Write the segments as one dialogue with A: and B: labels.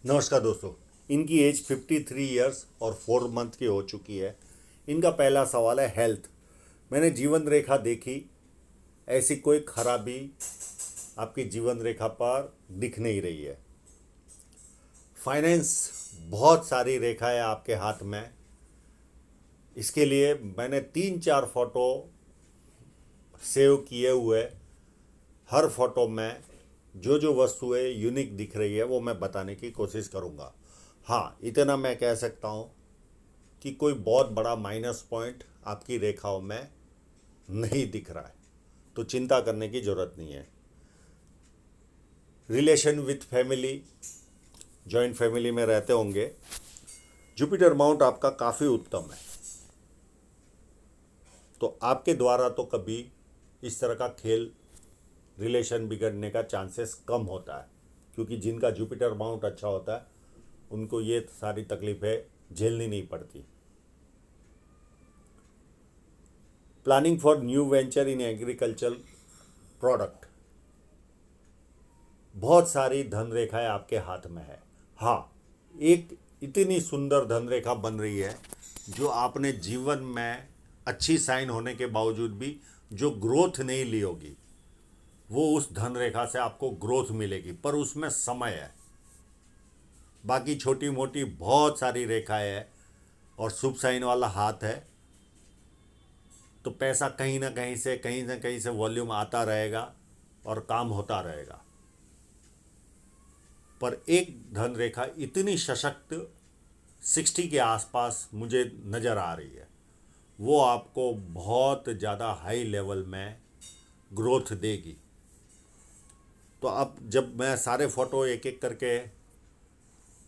A: नमस्कार दोस्तों। इनकी एज 53 इयर्स और 4 मंथ की हो चुकी है। इनका पहला सवाल है हेल्थ। मैंने जीवन रेखा देखी, ऐसी कोई खराबी आपकी जीवन रेखा पर दिख नहीं रही है। फाइनेंस, बहुत सारी रेखा है आपके हाथ में। इसके लिए मैंने 3-4 फोटो सेव किए हुए। हर फोटो में जो जो वस्तुएं यूनिक दिख रही है वो मैं बताने की कोशिश करूँगा। हाँ, इतना मैं कह सकता हूँ कि कोई बहुत बड़ा माइनस पॉइंट आपकी रेखाओं में नहीं दिख रहा है, तो चिंता करने की ज़रूरत नहीं है। Relation with family, joint family में रहते होंगे। जुपिटर माउंट आपका काफ़ी उत्तम है, तो आपके द्वारा तो कभी इस तरह का खेल, रिलेशन बिगड़ने का चांसेस कम होता है, क्योंकि जिनका जुपिटर माउंट अच्छा होता है उनको ये सारी तकलीफ़ें झेलनी नहीं पड़ती। Planning for new venture in agriculture product, बहुत सारी धन रेखाएं आपके हाथ में है। हाँ, एक इतनी सुंदर धन रेखा बन रही है जो आपने जीवन में अच्छी साइन होने के बावजूद भी जो ग्रोथ नहीं ली होगी, वो उस धन रेखा से आपको ग्रोथ मिलेगी, पर उसमें समय है। बाकी छोटी मोटी बहुत सारी रेखाएं हैं और शुभ साइन वाला हाथ है, तो पैसा कहीं ना कहीं से वॉल्यूम आता रहेगा और काम होता रहेगा। पर एक धन रेखा इतनी सशक्त 60 के आसपास मुझे नज़र आ रही है, वो आपको बहुत ज़्यादा हाई लेवल में ग्रोथ देगी। तो अब जब मैं सारे फ़ोटो एक एक करके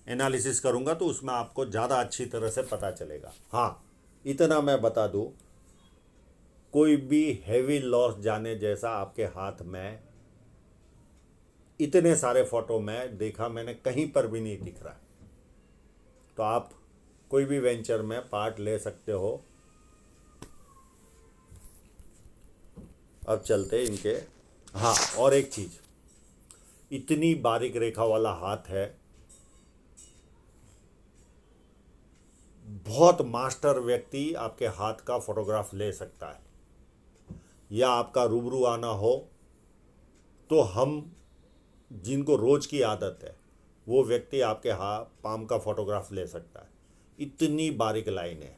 A: एनालिसिस करूँगा तो उसमें आपको ज़्यादा अच्छी तरह से पता चलेगा। हाँ, इतना मैं बता दूँ, कोई भी हैवी लॉस जाने जैसा आपके हाथ में इतने सारे फ़ोटो में देखा मैंने कहीं पर भी नहीं दिख रहा है। तो आप कोई भी वेंचर में पार्ट ले सकते हो। अब चलते इनके। हाँ, और एक चीज़, इतनी बारीक रेखा वाला हाथ है, बहुत मास्टर व्यक्ति आपके हाथ का फोटोग्राफ ले सकता है, या आपका रूबरू आना हो तो हम जिनको रोज की आदत है वो व्यक्ति आपके हाथ पाम का फोटोग्राफ ले सकता है। इतनी बारीक लाइन है,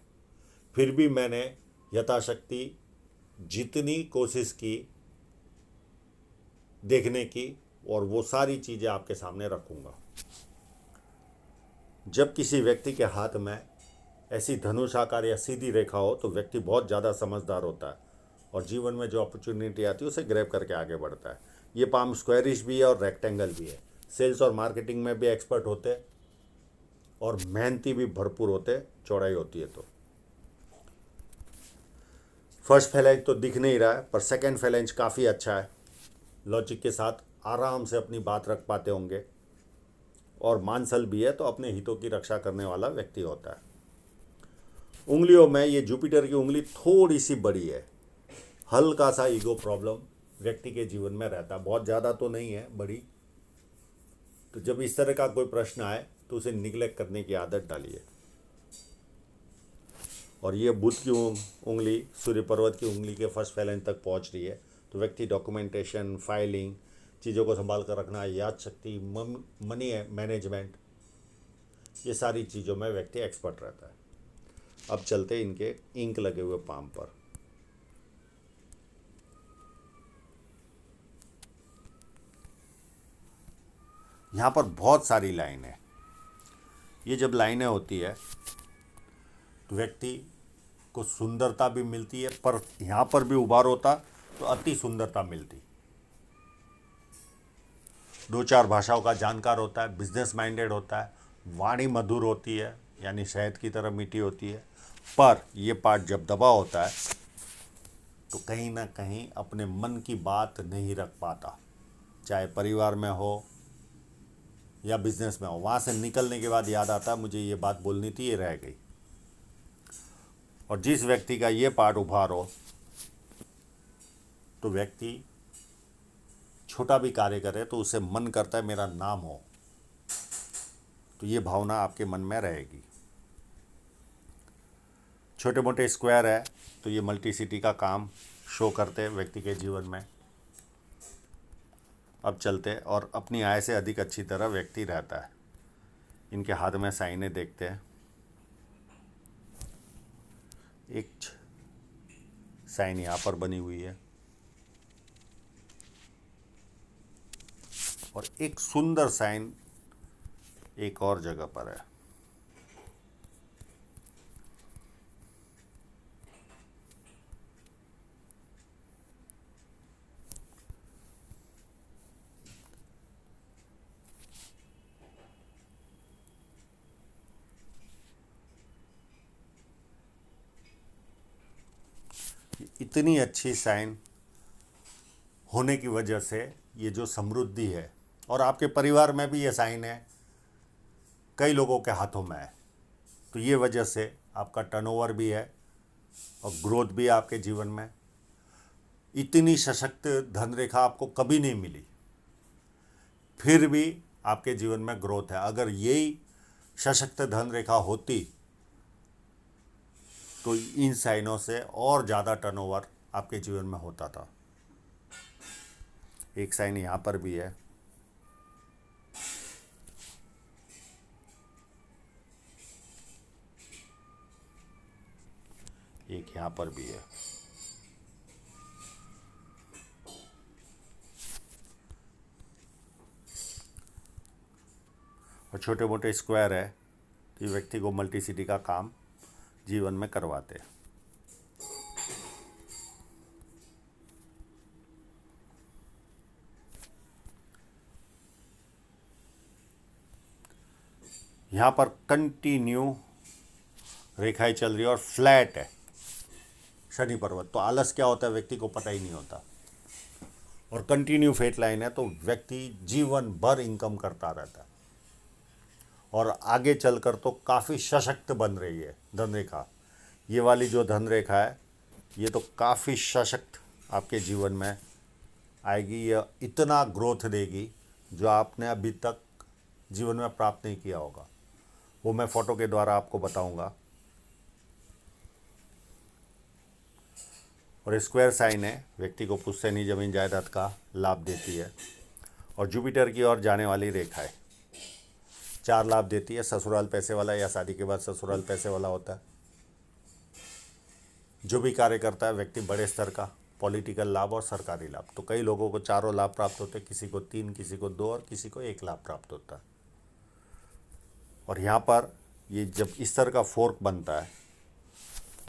A: फिर भी मैंने यथाशक्ति जितनी कोशिश की देखने की, और वो सारी चीज़ें आपके सामने रखूँगा। जब किसी व्यक्ति के हाथ में ऐसी धनुष आकार या सीधी रेखा हो तो व्यक्ति बहुत ज़्यादा समझदार होता है और जीवन में जो अपॉर्चुनिटी आती है उसे ग्रैब करके आगे बढ़ता है। ये पाम स्क्वायरिश भी है और रेक्टेंगल भी है। सेल्स और मार्केटिंग में भी एक्सपर्ट होते हैं और मेहनती भी भरपूर होते, चौड़ाई होती है तो। फर्स्ट फैलेंज तो दिख नहीं रहा है, पर सेकंड फैलेंज काफ़ी अच्छा है। लॉजिक के साथ आराम से अपनी बात रख पाते होंगे, और मानसल भी है तो अपने हितों की रक्षा करने वाला व्यक्ति होता है। उंगलियों में ये जुपिटर की उंगली थोड़ी सी बड़ी है। हल्का सा ईगो प्रॉब्लम व्यक्ति के जीवन में रहता है, बहुत ज़्यादा तो नहीं है, बड़ी। तो जब इस तरह का कोई प्रश्न आए तो उसे निगलेक्ट करने की आदत डालिए। और ये बुध की उंगली सूर्य पर्वत की उंगली के फर्स्ट फैलेंज तक पहुंच रही है, तो व्यक्ति डॉक्यूमेंटेशन, फाइलिंग, चीज़ों को संभाल कर रखना, याद शक्ति, मनी मैनेजमेंट, ये सारी चीज़ों में व्यक्ति एक्सपर्ट रहता है। अब चलते इनके इंक लगे हुए पाम पर। यहाँ पर बहुत सारी लाइन है। ये जब लाइनें होती है तो व्यक्ति को सुंदरता भी मिलती है, पर यहाँ पर भी उभार होता तो अति सुंदरता मिलती। 2-4 भाषाओं का जानकार होता है, बिजनेस माइंडेड होता है, वाणी मधुर होती है, यानी शहद की तरह मीठी होती है। पर यह पार्ट जब दबा होता है तो कहीं ना कहीं अपने मन की बात नहीं रख पाता, चाहे परिवार में हो या बिजनेस में हो। वहाँ से निकलने के बाद याद आता है मुझे ये बात बोलनी थी, ये रह गई। और जिस व्यक्ति का ये पार्ट उभार हो तो व्यक्ति छोटा भी कार्य करे तो उसे मन करता है मेरा नाम हो। तो ये भावना आपके मन में रहेगी। छोटे मोटे स्क्वायर है तो ये मल्टीसिटी का काम शो करते हैं व्यक्ति के जीवन में। अब चलते हैं और अपनी आय से अधिक अच्छी तरह व्यक्ति रहता है। इनके हाथ में साइनें देखते हैं। एक साइन यहाँ पर बनी हुई है और एक सुंदर साइन एक और जगह पर है। इतनी अच्छी साइन होने की वजह से ये जो समृद्धि है, और आपके परिवार में भी ये साइन है, कई लोगों के हाथों में है, तो ये वजह से आपका टर्नओवर भी है और ग्रोथ भी है आपके जीवन में। इतनी सशक्त धन रेखा आपको कभी नहीं मिली, फिर भी आपके जीवन में ग्रोथ है। अगर यही सशक्त धन रेखा होती तो इन साइनों से और ज़्यादा टर्नओवर आपके जीवन में होता था। एक साइन यहाँ पर भी है, एक यहाँ पर भी है। और छोटे मोटे स्क्वायर है कि व्यक्ति को मल्टीसिटी का काम जीवन में करवाते हैं। यहाँ पर कंटिन्यू रेखाएं चल रही है और फ्लैट है शनि पर्वत, तो आलस क्या होता है व्यक्ति को पता ही नहीं होता। और कंटिन्यू फेट लाइन है तो व्यक्ति जीवन भर इनकम करता रहता है और आगे चलकर तो काफ़ी सशक्त बन रही है धन रेखा। ये वाली जो धन रेखा है ये तो काफ़ी सशक्त आपके जीवन में आएगी। यह इतना ग्रोथ देगी जो आपने अभी तक जीवन में प्राप्त नहीं किया होगा, वो मैं फ़ोटो के द्वारा आपको बताऊंगा। और स्क्वायर साइन है, व्यक्ति को पुश्तैनी जमीन जायदाद का लाभ देती है। और जुपिटर की ओर जाने वाली रेखा है, 4 लाभ देती है। ससुराल पैसे वाला या शादी के बाद ससुराल पैसे वाला होता है। जो भी कार्य करता है व्यक्ति बड़े स्तर का पॉलिटिकल लाभ और सरकारी लाभ, तो कई लोगों को चारों लाभ प्राप्त होते हैं, किसी को 3, किसी को 2 और किसी को 1 लाभ प्राप्त होता है। और यहाँ पर ये जब इस तरह का फोर्क बनता है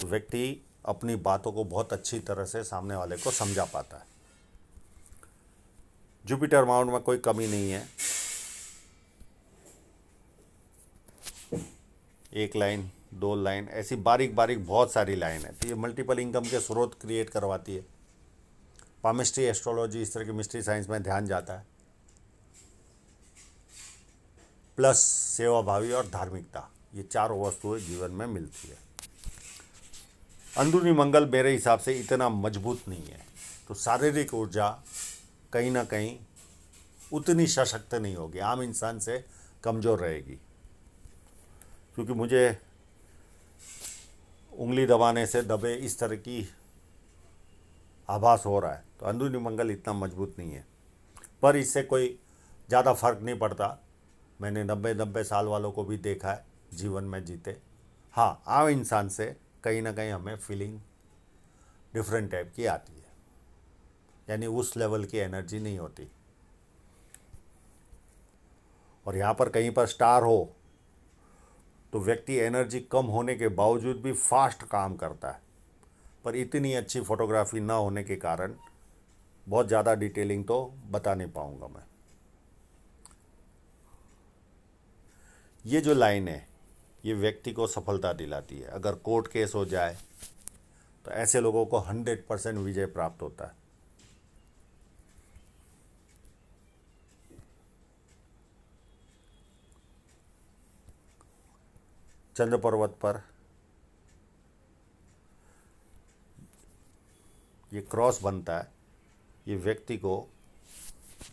A: तो व्यक्ति अपनी बातों को बहुत अच्छी तरह से सामने वाले को समझा पाता है। जुपिटर माउंट में कोई कमी नहीं है। 1 लाइन, 2 लाइन, ऐसी बारीक बारीक बहुत सारी लाइन है, तो ये मल्टीपल इनकम के स्रोत क्रिएट करवाती है। पामिस्ट्री, एस्ट्रोलॉजी, इस तरह की मिस्ट्री साइंस में ध्यान जाता है। प्लस सेवाभावी और धार्मिकता, ये चारों वस्तुएं जीवन में मिलती है। अंदरूनी मंगल मेरे हिसाब से इतना मजबूत नहीं है, तो शारीरिक ऊर्जा कहीं ना कहीं उतनी सशक्त नहीं होगी, आम इंसान से कमज़ोर रहेगी। क्योंकि मुझे उंगली दबाने से दबे इस तरह की आभास हो रहा है, तो अंदरूनी मंगल इतना मजबूत नहीं है। पर इससे कोई ज़्यादा फर्क नहीं पड़ता। मैंने 90 साल वालों को भी देखा है जीवन में जीते। हाँ, आम इंसान से कहीं ना कहीं हमें फीलिंग डिफरेंट टाइप की आती है, यानी उस लेवल की एनर्जी नहीं होती। और यहाँ पर कहीं पर स्टार हो तो व्यक्ति एनर्जी कम होने के बावजूद भी फास्ट काम करता है, पर इतनी अच्छी फोटोग्राफी ना होने के कारण बहुत ज़्यादा डिटेलिंग तो बता नहीं पाऊँगा मैं। ये जो लाइन है ये व्यक्ति को सफलता दिलाती है। अगर कोर्ट केस हो जाए तो ऐसे लोगों को 100% विजय प्राप्त होता है। चंद्र पर्वत पर ये क्रॉस बनता है, ये व्यक्ति को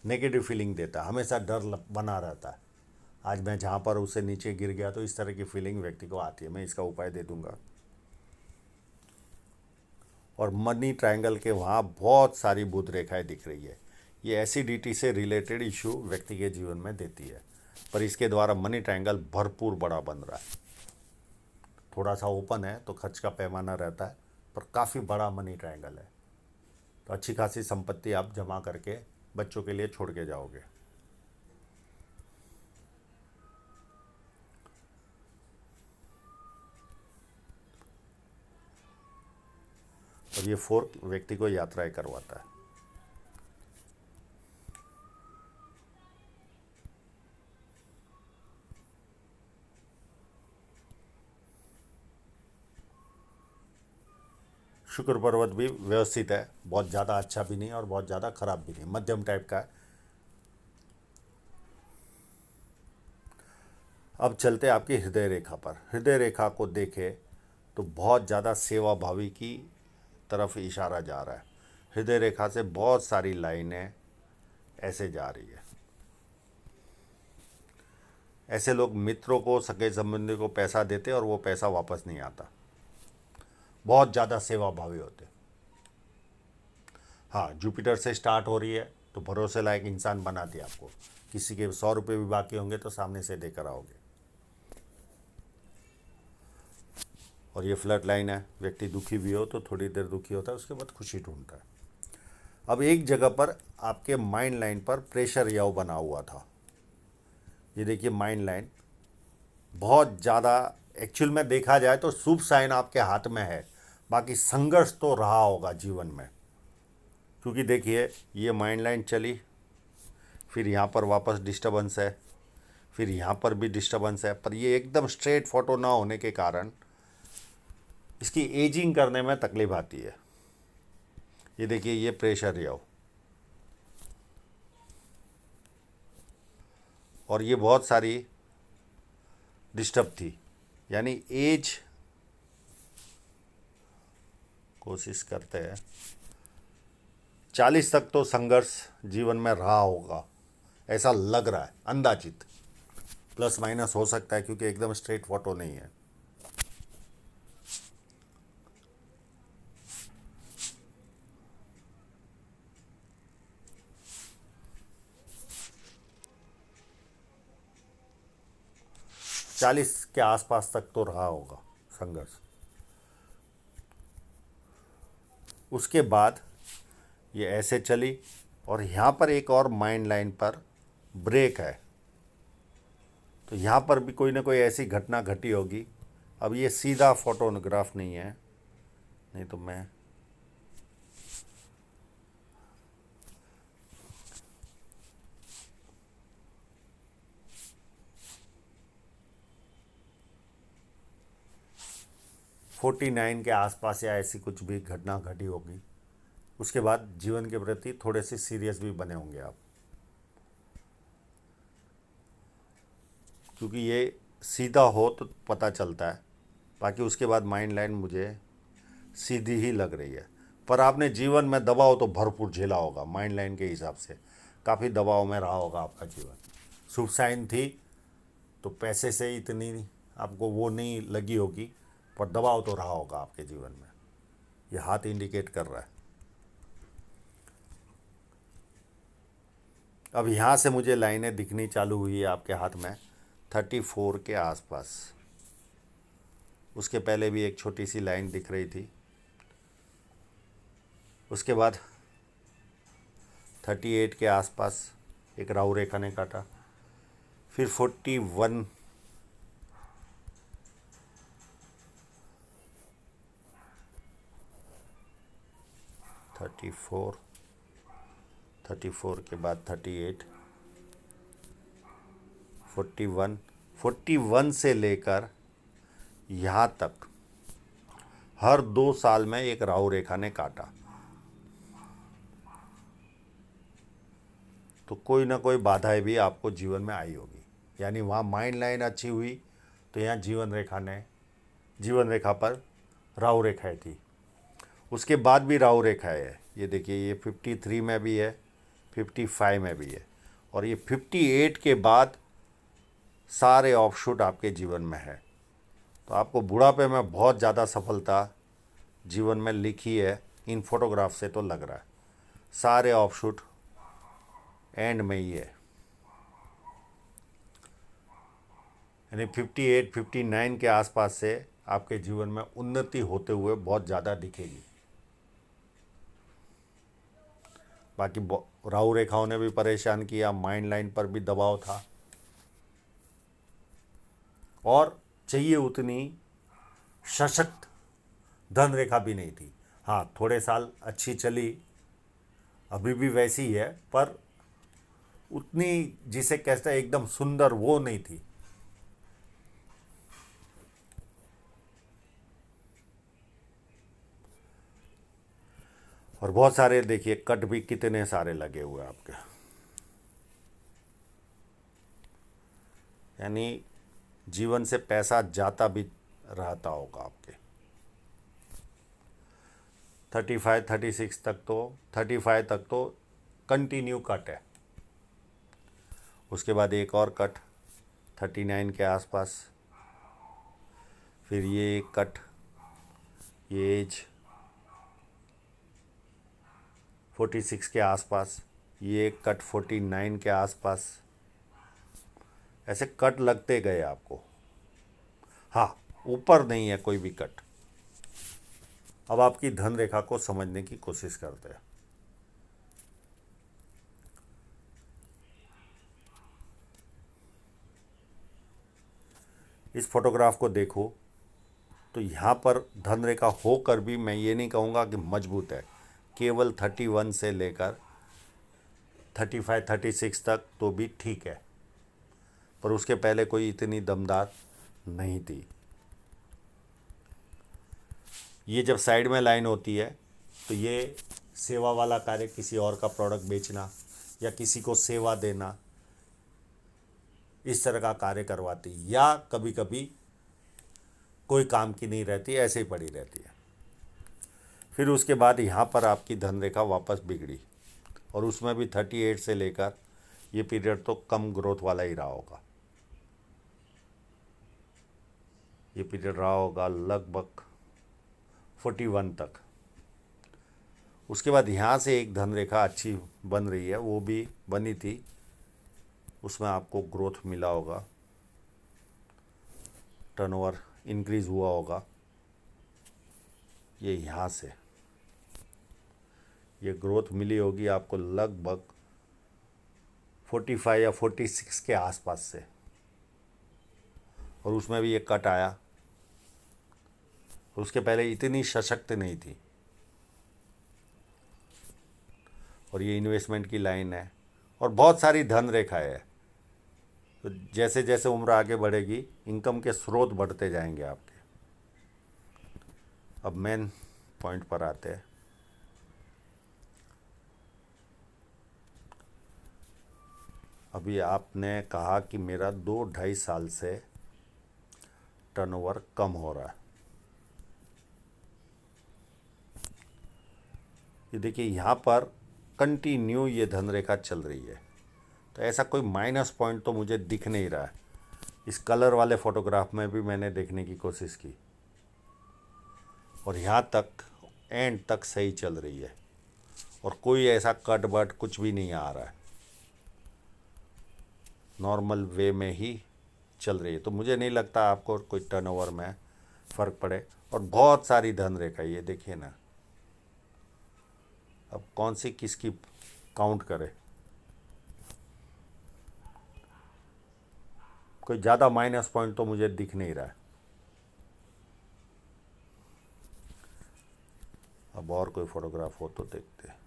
A: नेगेटिव फीलिंग देता है, हमेशा डर बना रहता है। आज मैं जहाँ पर उसे नीचे गिर गया तो इस तरह की फीलिंग व्यक्ति को आती है। मैं इसका उपाय दे दूंगा। और मनी ट्रायंगल के वहाँ बहुत सारी बुध रेखाएं दिख रही है। ये एसिडिटी से रिलेटेड इशू व्यक्ति के जीवन में देती है, पर इसके द्वारा मनी ट्रायंगल भरपूर बड़ा बन रहा है। थोड़ा सा ओपन है तो खर्च का पैमाना रहता है, पर काफ़ी बड़ा मनी ट्रायंगल है। तो अच्छी खासी संपत्ति आप जमा करके बच्चों के लिए छोड़ के जाओगे। और ये 4 व्यक्ति को यात्राएं करवाता है। शुक्र पर्वत भी व्यवस्थित है, बहुत ज़्यादा अच्छा भी नहीं और बहुत ज़्यादा खराब भी नहीं, मध्यम टाइप का है। अब चलते हैं आपकी हृदय रेखा पर। हृदय रेखा को देखें तो बहुत ज़्यादा सेवा भावी की तरफ इशारा जा रहा है। हृदय रेखा से बहुत सारी लाइनें ऐसे जा रही है। ऐसे लोग मित्रों को, सगे संबंधी को पैसा देते और वो पैसा वापस नहीं आता। बहुत ज़्यादा सेवा भावी होते। हाँ, जुपिटर से स्टार्ट हो रही है तो भरोसे लायक इंसान बनाती है आपको। किसी के 100 रुपये भी बाकी होंगे तो सामने से देकर आओगे। और ये फ्लड लाइन है, व्यक्ति दुखी भी हो तो थोड़ी देर दुखी होता है, उसके बाद खुशी ढूंढता है। अब एक जगह पर आपके माइंड लाइन पर प्रेशर यव बना हुआ था। ये देखिए माइंड लाइन बहुत ज़्यादा, एक्चुअल में देखा जाए तो शुभ साइन आपके हाथ में है, बाकी संघर्ष तो रहा होगा जीवन में। क्योंकि देखिए ये माइंड लाइन चली, फिर यहाँ पर वापस डिस्टर्बेंस है, फिर यहाँ पर भी डिस्टर्बेंस है, पर ये एकदम स्ट्रेट फोटो ना होने के कारण इसकी एजिंग करने में तकलीफ आती है। ये देखिए ये प्रेशर यव, और ये बहुत सारी डिस्टर्ब थी, यानी एज कोशिश करते हैं 40 तक तो संघर्ष जीवन में रहा होगा, ऐसा लग रहा है अंदाजित। प्लस माइनस हो सकता है क्योंकि एकदम स्ट्रेट फोटो नहीं है। चालीस के आसपास तक तो रहा होगा संघर्ष। उसके बाद ये ऐसे चली और यहाँ पर एक और माइंड लाइन पर ब्रेक है, तो यहाँ पर भी कोई ना कोई ऐसी घटना घटी होगी। अब ये सीधा फोटोग्राफ नहीं है, नहीं तो मैं फोर्टी 49 के आसपास या ऐसी कुछ भी घटना घटी होगी। उसके बाद जीवन के प्रति थोड़े से सीरियस भी बने होंगे आप, क्योंकि ये सीधा हो तो पता चलता है। बाकी उसके बाद माइंड लाइन मुझे सीधी ही लग रही है, पर आपने जीवन में दबाव तो भरपूर झेला होगा। माइंड लाइन के हिसाब से काफ़ी दबाव में रहा होगा आपका जीवन। शुभ साइन थी तो पैसे से इतनी आपको वो नहीं लगी होगी, पर दबाव तो रहा होगा आपके जीवन में। ये हाथ इंडिकेट कर रहा है। अब यहाँ से मुझे लाइनें दिखनी चालू हुई है आपके हाथ में 34 के आसपास। उसके पहले भी एक छोटी सी लाइन दिख रही थी। उसके बाद 38 के आसपास एक राहु रेखा ने काटा। फिर 41, 34, 34 के बाद 38, 41, 41 से लेकर यहाँ तक हर 2 साल में एक राहु रेखा ने काटा। तो कोई ना कोई बाधाएं भी आपको जीवन में आई होगी, यानी वहाँ माइंड लाइन अच्छी हुई तो यहाँ जीवन रेखा पर राहु रेखाएं थी। उसके बाद भी राहु रेखाएं है। ये देखिए ये 53 में भी है, 55 में भी है, और ये 58 के बाद सारे ऑफशूट आपके जीवन में है। तो आपको बुढ़ापे में बहुत ज़्यादा सफलता जीवन में लिखी है, इन फोटोग्राफ से तो लग रहा है। सारे ऑफशूट एंड में ही है, यानी 58 59 के आसपास से आपके जीवन में उन्नति होते हुए बहुत ज़्यादा दिखेगी। बाकी राहु रेखाओं ने भी परेशान किया, माइंड लाइन पर भी दबाव था, और चाहिए उतनी सशक्त धन रेखा भी नहीं थी। हाँ, थोड़े साल अच्छी चली, अभी भी वैसी ही है, पर उतनी जिसे कहते हैं एकदम सुंदर वो नहीं थी। और बहुत सारे देखिए कट भी कितने सारे लगे हुए हैं आपके, यानी जीवन से पैसा जाता भी रहता होगा आपके। 35 36 तक तो 35 तक तो कंटिन्यू कट है। उसके बाद एक और कट 39 के आसपास, फिर ये एक कट, ये एज 46 के आसपास, ये एक कट 49 के आसपास, ऐसे कट लगते गए आपको। हाँ, ऊपर नहीं है कोई भी कट। अब आपकी धन रेखा को समझने की कोशिश करते हैं। इस फोटोग्राफ को देखो तो यहाँ पर धन रेखा होकर भी मैं ये नहीं कहूँगा कि मजबूत है। केवल 31 से लेकर 35 36 तक तो भी ठीक है, पर उसके पहले कोई इतनी दमदार नहीं थी। ये जब साइड में लाइन होती है तो ये सेवा वाला कार्य, किसी और का प्रोडक्ट बेचना या किसी को सेवा देना, इस तरह का कार्य करवाती, या कभी कभी कोई काम की नहीं रहती, ऐसे ही पड़ी रहती है। फिर उसके बाद यहाँ पर आपकी धन रेखा वापस बिगड़ी, और उसमें भी 38 से लेकर ये पीरियड तो कम ग्रोथ वाला ही रहा होगा। ये पीरियड रहा होगा लगभग 41 तक। उसके बाद यहाँ से एक धन रेखा अच्छी बन रही है, वो भी बनी थी, उसमें आपको ग्रोथ मिला होगा, टर्नओवर इंक्रीज हुआ होगा। ये यहाँ से ये ग्रोथ मिली होगी आपको लगभग 45 या 46 के आसपास से, और उसमें भी ये कट आया। उसके पहले इतनी सशक्त नहीं थी, और ये इन्वेस्टमेंट की लाइन है, और बहुत सारी धन रेखाएं है। तो जैसे जैसे उम्र आगे बढ़ेगी इनकम के स्रोत बढ़ते जाएंगे आपके। अब मेन पॉइंट पर आते हैं। अभी आपने कहा कि मेरा 2-2.5 साल से टर्नओवर कम हो रहा है। ये देखिए यहाँ पर कंटिन्यू ये धन रेखा चल रही है, तो ऐसा कोई माइनस पॉइंट तो मुझे दिख नहीं रहा है। इस कलर वाले फोटोग्राफ में भी मैंने देखने की कोशिश की, और यहाँ तक एंड तक सही चल रही है, और कोई ऐसा कट बट कुछ भी नहीं आ रहा है, नॉर्मल वे में ही चल रही है। तो मुझे नहीं लगता आपको कोई टर्नओवर में फ़र्क पड़े। और बहुत सारी धन रेखा, ये देखिए ना, अब कौन सी किसकी काउंट करे। कोई ज़्यादा माइनस पॉइंट तो मुझे दिख नहीं रहा है। अब और कोई फोटोग्राफ हो तो देखते हैं।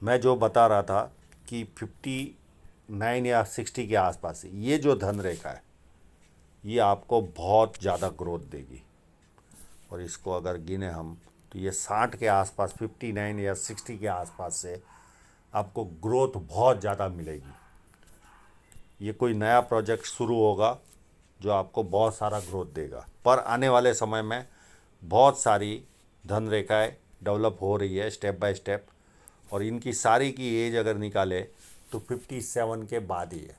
A: मैं जो बता रहा था कि 59 या 60 के आसपास ये जो धन रेखा है, ये आपको बहुत ज़्यादा ग्रोथ देगी। और इसको अगर गिने हम तो ये 60 के आसपास, 59 या 60 के आसपास से आपको ग्रोथ बहुत ज़्यादा मिलेगी। ये कोई नया प्रोजेक्ट शुरू होगा जो आपको बहुत सारा ग्रोथ देगा। पर आने वाले समय में बहुत सारी धन रेखाएं डेवलप हो रही है स्टेप बाय स्टेप, और इनकी सारी की एज अगर निकाले तो 57 के बाद ही है।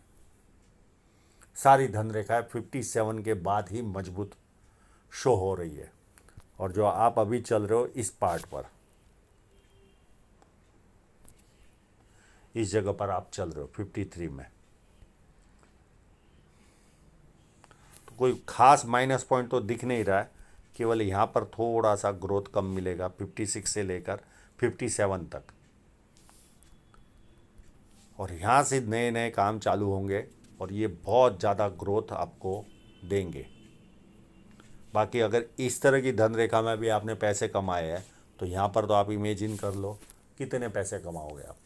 A: सारी धन रेखाएं 57 के बाद ही मजबूत शो हो रही है। और जो आप अभी चल रहे हो इस पार्ट पर, इस जगह पर आप चल रहे हो 53 में, तो कोई खास माइनस पॉइंट तो दिख नहीं रहा है, केवल यहाँ पर थोड़ा सा ग्रोथ कम मिलेगा 56 से लेकर 57 तक। और यहाँ से नए नए काम चालू होंगे और ये बहुत ज़्यादा ग्रोथ आपको देंगे। बाकी अगर इस तरह की धन रेखा में भी आपने पैसे कमाए हैं तो यहाँ पर तो आप इमेजिन कर लो कितने पैसे कमाओगे आप।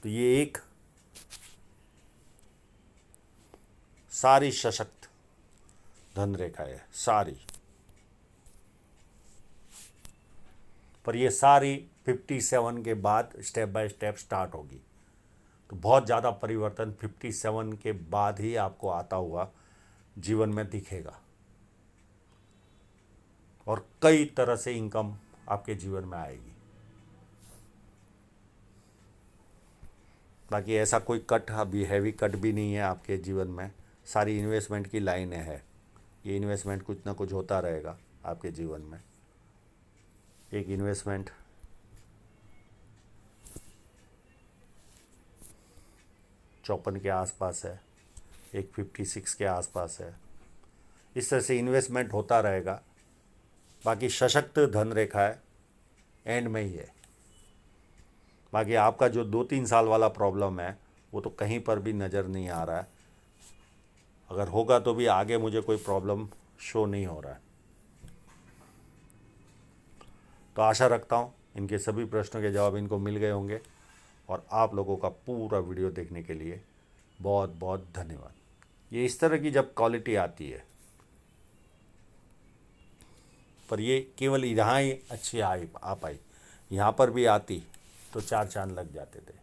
A: तो ये एक सारी सशक्त धन रेखा है सारी, पर ये सारी 57 के बाद स्टेप बाय स्टेप स्टार्ट होगी। तो बहुत ज़्यादा परिवर्तन 57 के बाद ही आपको आता हुआ जीवन में दिखेगा और कई तरह से इनकम आपके जीवन में आएगी। बाकी ऐसा कोई कट अभी हैवी कट भी नहीं है आपके जीवन में, सारी इन्वेस्टमेंट की लाइनें हैं। ये इन्वेस्टमेंट कुछ ना कुछ होता रहेगा आपके जीवन में। एक इन्वेस्टमेंट चौपन के आसपास है, एक 56 के आसपास है। इस तरह से इन्वेस्टमेंट होता रहेगा। बाकी सशक्त धन रेखा है एंड में ही है। बाकी आपका जो 2-3 साल वाला प्रॉब्लम है वो तो कहीं पर भी नज़र नहीं आ रहा है। अगर होगा तो भी आगे मुझे कोई प्रॉब्लम शो नहीं हो रहा है। तो आशा रखता हूँ इनके सभी प्रश्नों के जवाब इनको मिल गए होंगे। और आप लोगों का पूरा वीडियो देखने के लिए बहुत बहुत धन्यवाद। ये इस तरह की जब क्वालिटी आती है, पर ये केवल यहाँ ही अच्छी आ पाई, यहाँ पर भी आती तो 4 चांद लग जाते थे।